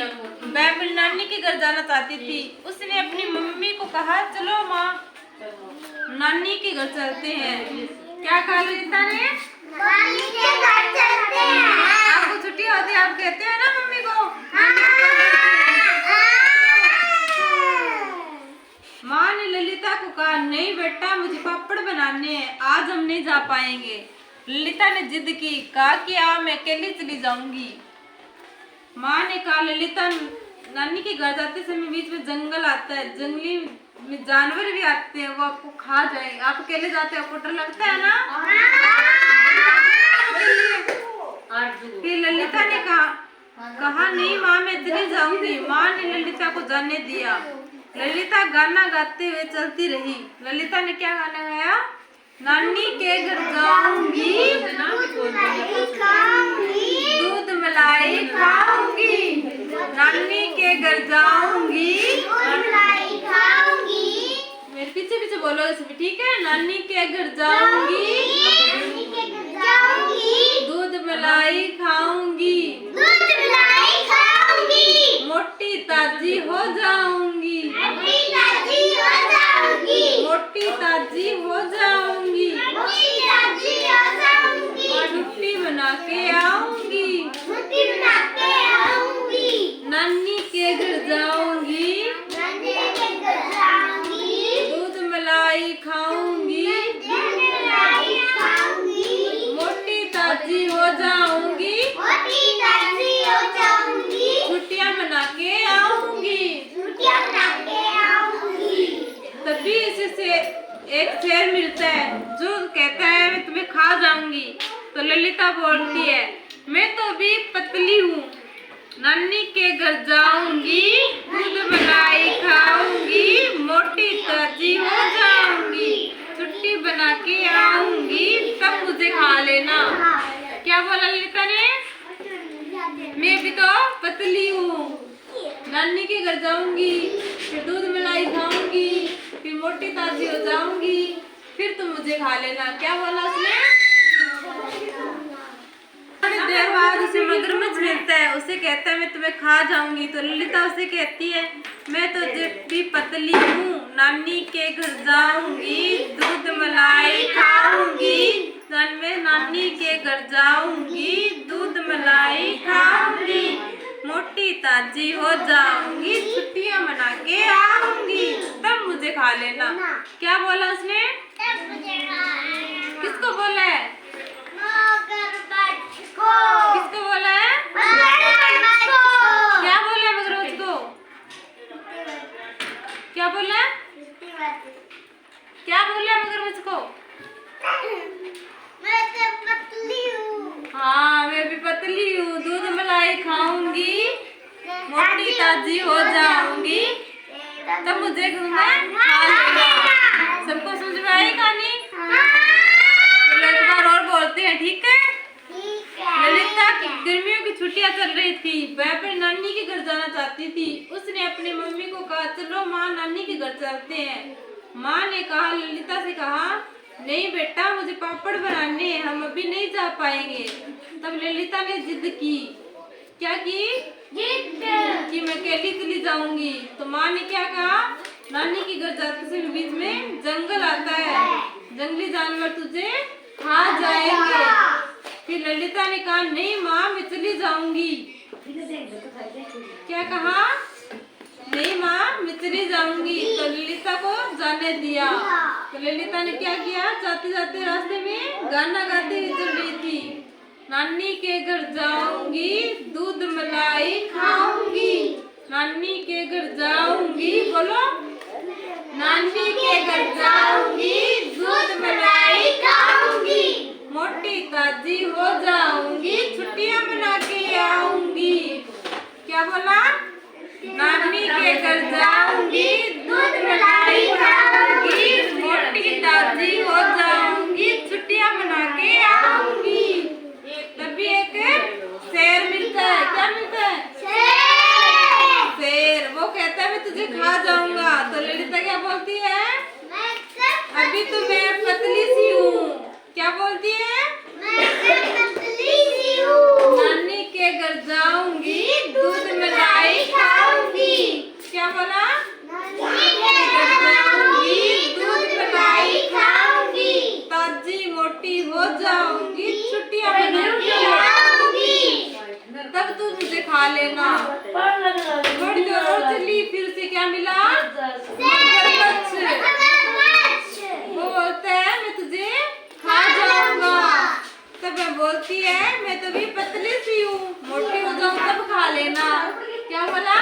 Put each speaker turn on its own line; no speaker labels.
मैं अपनी नानी के घर जाना चाहती थी। उसने अपनी मम्मी को कहा चलो माँ नानी के घर चलते हैं। क्या कहा ललिता ने?
नानी के घर चलते हैं।
आपको छुट्टी होती है आप कहते हैं ना मम्मी को? माँ ने ललिता को कहा नहीं बेटा मुझे पापड़ बनाने हैं, आज हम नहीं जा पाएंगे। ललिता ने जिद की, कहा कि मैं अकेली चली जाऊंगी। माँ ने कहा ललिता नानी के घर जाते समय बीच में जंगल आता है, जंगली में जानवर भी आते हैं, वो आपको खा जाएंगे। आप अकेले जाते हैं, आपको डर लगता है ना? फिर ललिता ने कहा नहीं माँ मैं चली जाऊंगी। माँ ने ललिता को जाने दिया। ललिता गाना गाते हुए चलती रही। ललिता ने क्या गाना गाया? नानी के घर जाऊंगी, दूध मलाई खाऊंगी, नानी के घर जाऊंगी, मेरे पीछे पीछे बोलो इसमें, ठीक है? नानी के घर जाऊंगी, दूध मलाई खाऊंगी, मोटी ताजी हो जाऊंगी, मोटी ताजी हो जाऊंगी, छुट्टी बना के आऊंगी, नानी के घर जाऊंगी, दूध मलाई खाऊंगी, मोटी ताजी हो जाऊंगी, छुट्टियां मना के आऊंगी। तभी इससे एक शेर मिलता है जो कहता है मैं तुम्हें खा जाऊंगी। तो ललिता बोलती है मैं तो अभी पतली हूँ, नानी के घर जाऊंगी, दूध मलाई खाऊंगी, मोटी ताजी हो जाऊंगी, छुट्टी बना के आऊंगी, तब मुझे खा लेना। क्या बोला ललिता ने? मैं अभी तो पतली हूँ, नानी के घर जाऊंगी, फिर दूध मलाई खाऊंगी, फिर मोटी ताजी हो जाऊंगी, फिर तुम मुझे खा लेना। क्या बोला उसने? थोड़ी देर बाद उसे मगरमच्छ मिलता है, उसे कहता है मैं तुम्हें खा जाऊंगी। तो ललिता उसे कहती है मैं तो जब भी पतली हूँ, नानी के घर जाऊंगी, दूध मलाई खाऊंगी, मैं नानी के घर जाऊंगी, दूध मलाई खाऊंगी, मोटी ताजी हो जाऊंगी, छुट्टियां मना के आऊंगी, तब मुझे खा लेना। क्या बोला उसने? किसको बोला है? किसको बोला है? क्या बोला है मगरमच्छ को? क्या बोला है? क्या बोला है मगरमच्छ को? हाँ मैं भी पतली हूँ, दूध मलाई खाऊंगी, मोटी ताजी हो जाऊंगी, तब मुझे खा लेना। सबको समझ में आई कहानी? चलो एक बार और बोलते हैं, ठीक है? ललिता की गर्मियों की छुट्टियां चल रही थी, वह अपनी नानी के घर जाना चाहती थी। उसने अपनी मम्मी को कहा चलो माँ नानी के घर चलते हैं। माँ ने कहा ललिता से कहा नहीं बेटा मुझे पापड़ बनाने हैं, हम अभी नहीं जा पाएंगे। तब ललिता ने जिद की। क्या की? कि मैं अकेली चली जाऊंगी। तो माँ ने क्या कहा? नानी के घर जाते समय बीच में जंगल आता है, जंगली जानवर तुझे खा जाएंगे। फिर ललिता ने कहा नहीं माँ मैं चली जाऊंगी। क्या कहा? नहीं माँ मैं चली जाऊंगी। तो ललिता को जाने दिया। तो ललिता ने क्या किया? जाते जाते रास्ते में गाना गाते हुए चल रही थी। नानी के घर जाऊंगी, दूध मलाई खाऊंगी, नानी के घर जाऊंगी, बोलो नानी के घर जाऊंगी, दूध मलाई खाऊंगी, मोटी ताजी हो जाऊंगी, छुट्टियां मना के आऊंगी। क्या बोला? नानी के घर जाऊंगी, दूध मलाई खाऊंगी, मोटी ताजी हो जाऊंगी, छुट्टियां मना के आऊंगी। तभी एक शेर मिलता है। क्या मिलता है? शेर। वो कहता है मैं तुझे खा जाऊंगा। तो ललिता क्या बोलती है? अभी तो मैं पतली सी हूँ। क्या बोलती है? नानी के घर जाऊंगी, दूध मलाई थोड़ी देर और चली, फिर उसे क्या मिला? मगरमच्छ। वो बोलता है मैं तुझे खा जाऊंगा। तब मैं बोलती है मैं तो भी पतली सी हूँ, मोटी हो जाऊँ तब खा लेना। क्या बोला?